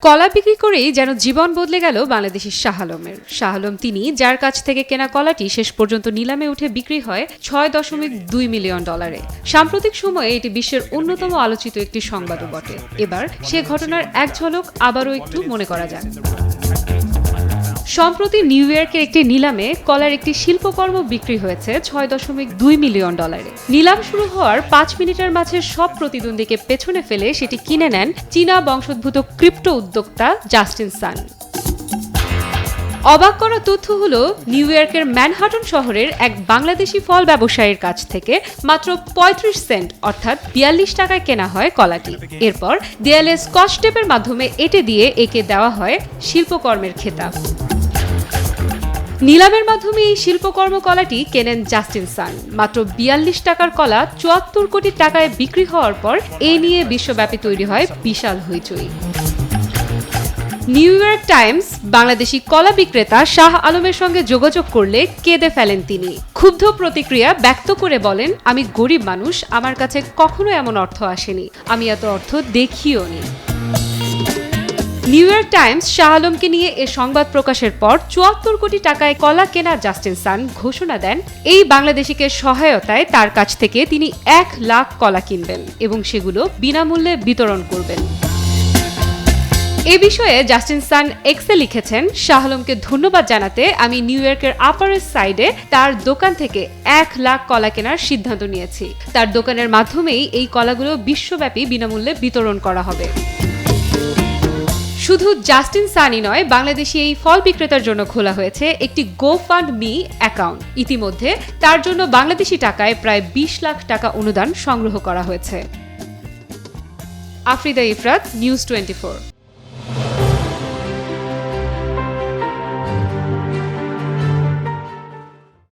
কলা বিক্রি করেই যেন জীবন বদলে গেল বাংলাদেশি শাহ আলমের। শাহ আলম তিনি যার কাছ থেকে কেনা কলাটি শেষ পর্যন্ত নিলামে উঠে বিক্রি হয় $6.2 মিলিয়ন। সাম্প্রতিক সময়ে এটি বিশ্বের অন্যতম আলোচিত একটি সংবাদও বটে। এবার সে ঘটনার এক ঝলক আবারও একটু মনে করা যাক। সম্প্রতি নিউ ইয়র্কের একটি নিলামে কলার একটি শিল্পকর্ম বিক্রি হয়েছে $6.2 মিলিয়ন। নিলাম শুরু হওয়ার 5 মিনিটের মাঝে সব প্রতিদ্বন্দ্বীকে পেছনে ফেলে সেটি কিনে নেন চীনা বংশোদ্ভূত ক্রিপ্টো উদ্যোক্তা জাস্টিন সান। অবাক করা তথ্য হলো, নিউ ইয়র্কের ম্যানহাটন শহরের এক বাংলাদেশি ফল ব্যবসায়ীর কাছ থেকে মাত্র 35 সেন্ট অর্থাৎ 42 টাকায় কেনা হয় কলাটি। এরপর দেয়ালে স্কচ টেপের মাধ্যমে এঁটে দিয়ে একে দেওয়া হয় শিল্পকর্মের খেতাব। নিলামের মাধ্যমে এই শিল্পকর্ম কলাটি কেনেন জাস্টিন সান। মাত্র 42 টাকার কলা 74 কোটি টাকায় বিক্রি হওয়ার পর এ নিয়ে বিশ্বব্যাপী তৈরি হয় বিশাল হইচই। নিউ ইয়র্ক টাইমস বাংলাদেশি কলা বিক্রেতা শাহ আলমের সঙ্গে যোগাযোগ করলে কেঁদে ফেলেন তিনি। ক্ষুব্ধ প্রতিক্রিয়া ব্যক্ত করে বলেন, আমি গরিব মানুষ, আমার কাছে কখনো এমন অর্থ আসেনি, আমি এত অর্থ দেখিও নি। নিউ ইয়র্ক টাইমস শাহ আলমকে নিয়ে এ সংবাদ প্রকাশের পর 74 কোটি টাকায় কলা কেনা জাস্টিন সান ঘোষণা দেন, এই বাংলাদেশিকে সহায়তায় তার কাছ থেকে তিনি 1 লাখ কলা কিনবেন এবং সেগুলো বিনামূল্যে বিতরণ করবেন। এ বিষয়ে জাস্টিন সান এক্সে লিখেছেন, শাহ আলমকে ধন্যবাদ জানাতে আমি নিউ ইয়র্কের আপার ইস্ট সাইডে তার দোকান থেকে 1 লাখ কলা কেনার সিদ্ধান্ত নিয়েছি। তার দোকানের মাধ্যমেই এই কলাগুলো বিশ্বব্যাপী বিনামূল্যে বিতরণ করা হবে। শুধু জাস্টিন সানই নয়, বাংলাদেশি এই ফল বিক্রেতার জন্য খোলা হয়েছে একটি GoFundMe অ্যাকাউন্ট। ইতিমধ্যে তার জন্য বাংলাদেশি টাকায় প্রায় 20 লাখ টাকা অনুদান সংগ্রহ করা হয়েছে। আফরিদা ইফরাত, নিউজ 24।